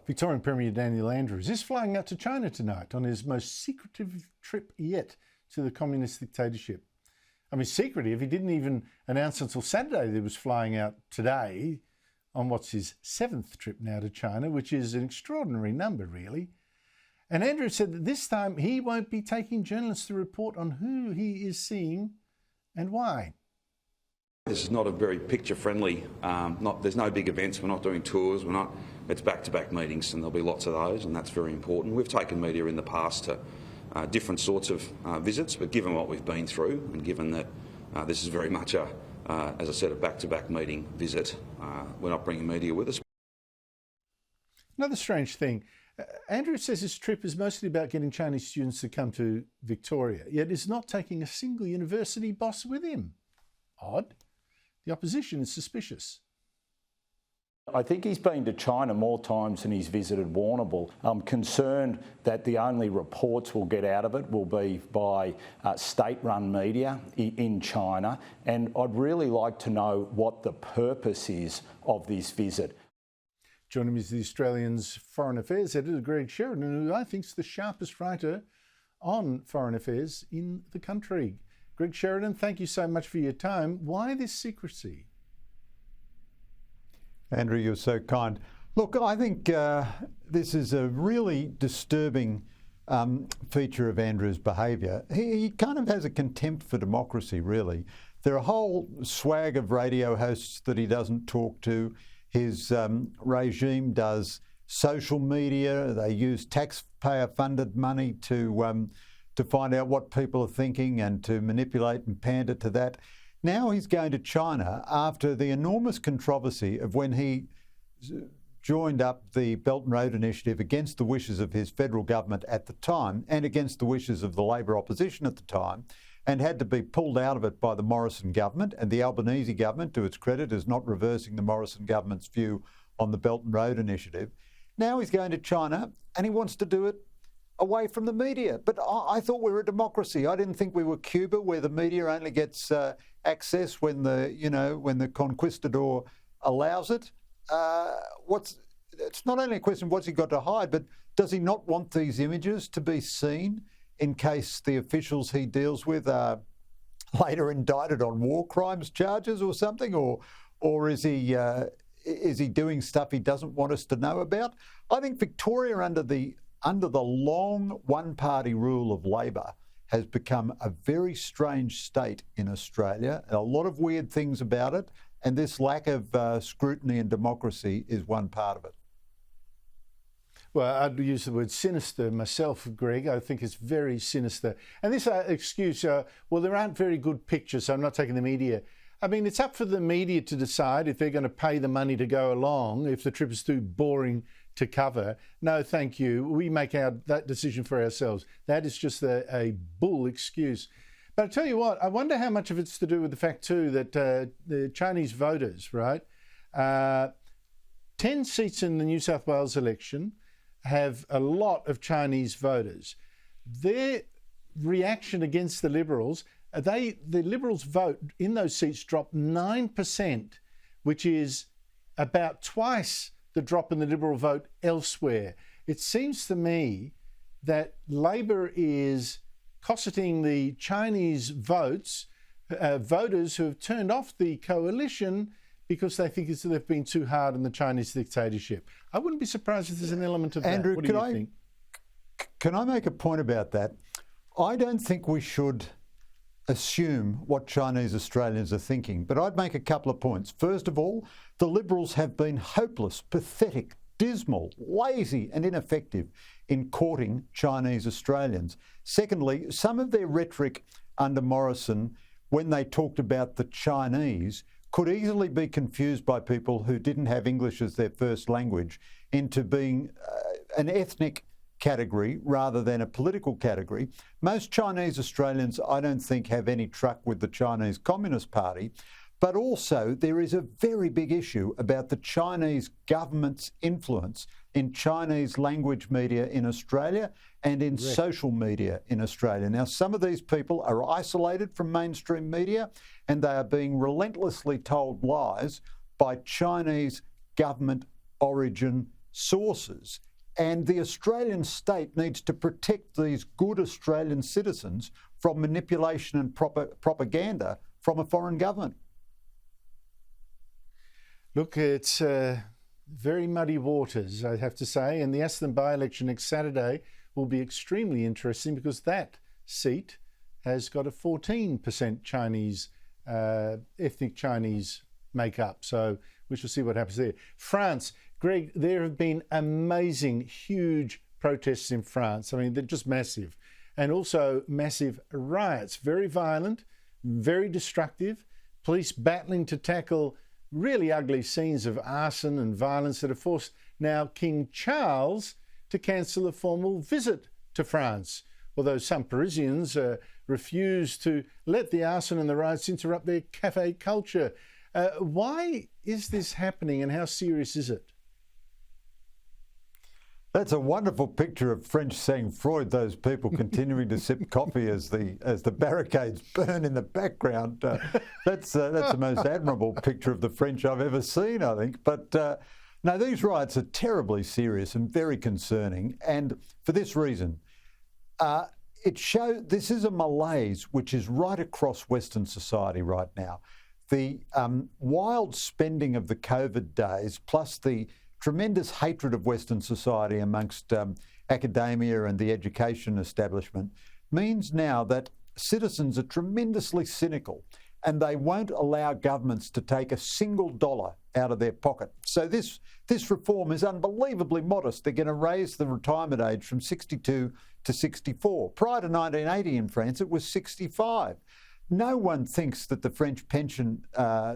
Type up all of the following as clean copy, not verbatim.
Victorian Premier Daniel Andrews is flying out to China tonight on his most secretive trip yet to the communist dictatorship. I mean, secretive, he didn't even announce until Saturday that he was flying out today on what's his 7th trip now to China, which is an extraordinary number, really. And Andrews said that this time he won't be taking journalists to report on who he is seeing and why. This is not a very picture-friendly, there's no big events, we're not doing tours, it's back-to-back meetings, and there'll be lots of those, and that's very important. We've taken media in the past to different sorts of visits, but given what we've been through, and given that this is very much as I said, a back-to-back meeting visit, we're not bringing media with us. Another strange thing, Andrew says his trip is mostly about getting Chinese students to come to Victoria, yet is not taking a single university boss with him. Odd. The opposition is suspicious. I think he's been to China more times than he's visited Warrnambool. I'm concerned that the only reports we'll get out of it will be by state-run media in China, and I'd really like to know what the purpose is of this visit. Joining me is the Australian's Foreign Affairs editor, Greg Sheridan, who I think is the sharpest writer on foreign affairs in the country. Greg Sheridan, thank you so much for your time. Why this secrecy? Andrew, you're so kind. Look, I think this is a really disturbing feature of Andrew's behaviour. He kind of has a contempt for democracy, really. There are a whole swag of radio hosts that he doesn't talk to. His regime does social media. They use taxpayer-funded money to find out what people are thinking and to manipulate and pander to that. Now he's going to China after the enormous controversy of when he joined up the Belt and Road Initiative against the wishes of his federal government at the time and against the wishes of the Labor opposition at the time, and had to be pulled out of it by the Morrison government. And the Albanese government, to its credit, is not reversing the Morrison government's view on the Belt and Road Initiative. Now he's going to China and he wants to do it away from the media. But I thought we were a democracy. I didn't think we were Cuba, where the media only gets access when the conquistador allows it. It's not only a question of what's he got to hide, but does he not want these images to be seen in case the officials he deals with are later indicted on war crimes charges or something, or is he doing stuff he doesn't want us to know about? I think Victoria, under the long one-party rule of Labor, has become a very strange state in Australia. A lot of weird things about it, and this lack of scrutiny and democracy is one part of it. Well, I'd use the word sinister myself, Greg. I think it's very sinister. And this excuse, well, there aren't very good pictures, so I'm not taking the media. I mean, it's up for the media to decide if they're going to pay the money to go along, if the trip is too boring to cover. No, thank you. We make that decision for ourselves. That is just a bull excuse. But I tell you what, I wonder how much of it's to do with the fact, too, that the Chinese voters, right, 10 seats in the New South Wales election have a lot of Chinese voters. Their reaction against the Liberals, the Liberals' vote in those seats dropped 9%, which is about twice the drop in the Liberal vote elsewhere. It seems to me that Labor is cosseting the Chinese voters who have turned off the coalition because they think they've been too hard on the Chinese dictatorship. I wouldn't be surprised if there's an element of Andrew, that. What do you think? Can I make a point about that? I don't think we should assume what Chinese Australians are thinking, but I'd make a couple of points. First of all, the Liberals have been hopeless, pathetic, dismal, lazy and ineffective in courting Chinese Australians. Secondly, some of their rhetoric under Morrison, when they talked about the Chinese, could easily be confused by people who didn't have English as their first language into being an ethnic category rather than a political category. Most Chinese Australians, I don't think, have any truck with the Chinese Communist Party. But also there is a very big issue about the Chinese government's influence in Chinese language media in Australia and in social media in Australia. Now, some of these people are isolated from mainstream media and they are being relentlessly told lies by Chinese government origin sources. And the Australian state needs to protect these good Australian citizens from manipulation and propaganda from a foreign government. Look, it's very muddy waters, I have to say, and the Atherton by-election next Saturday will be extremely interesting because that seat has got a 14% Chinese, ethnic Chinese makeup. So we shall see what happens there. France, Greg, there have been amazing, huge protests in France. I mean, they're just massive. And also massive riots, very violent, very destructive. Police battling to tackle really ugly scenes of arson and violence that have forced now King Charles to cancel a formal visit to France. Although some Parisians refuse to let the arson and the riots interrupt their cafe culture. Why is this happening and how serious is it? That's a wonderful picture of French sang-froid, those people continuing to sip coffee as the barricades burn in the background. That's the most admirable picture of the French I've ever seen, I think. But no, these riots are terribly serious and very concerning. And for this reason, this is a malaise which is right across Western society right now. The wild spending of the COVID days, plus the tremendous hatred of Western society amongst academia and the education establishment, means now that citizens are tremendously cynical and they won't allow governments to take a single dollar out of their pocket. So this reform is unbelievably modest. They're going to raise the retirement age from 62 to 64. Prior to 1980 in France, it was 65. No one thinks that the French pension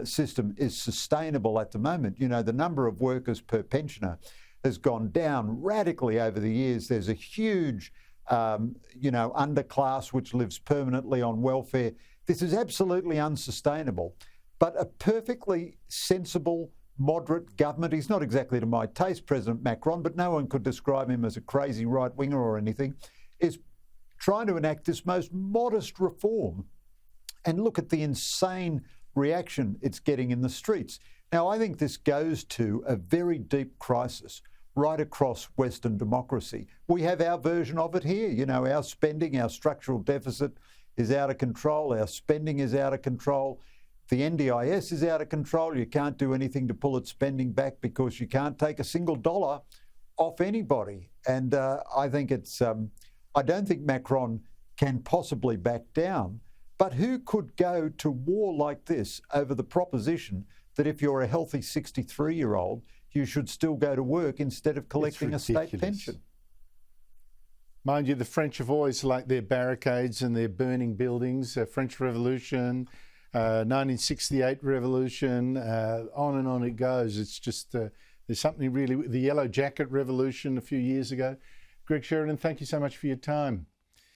system is sustainable at the moment. You know, the number of workers per pensioner has gone down radically over the years. There's a huge, underclass which lives permanently on welfare. This is absolutely unsustainable. But a perfectly sensible, moderate government, he's not exactly to my taste, President Macron, but no one could describe him as a crazy right-winger or anything, is trying to enact this most modest reform. And look at the insane reaction it's getting in the streets. Now, I think this goes to a very deep crisis right across Western democracy. We have our version of it here. You know, our spending, our structural deficit is out of control. Our spending is out of control. The NDIS is out of control. You can't do anything to pull its spending back because you can't take a single dollar off anybody. And I think I don't think Macron can possibly back down. But who could go to war like this over the proposition that if you're a healthy 63-year-old, you should still go to work instead of collecting a state pension? Mind you, the French have always liked their barricades and their burning buildings, French Revolution, 1968 Revolution, on and on it goes. It's just, there's something really, the Yellow Jacket Revolution a few years ago. Greg Sheridan, thank you so much for your time.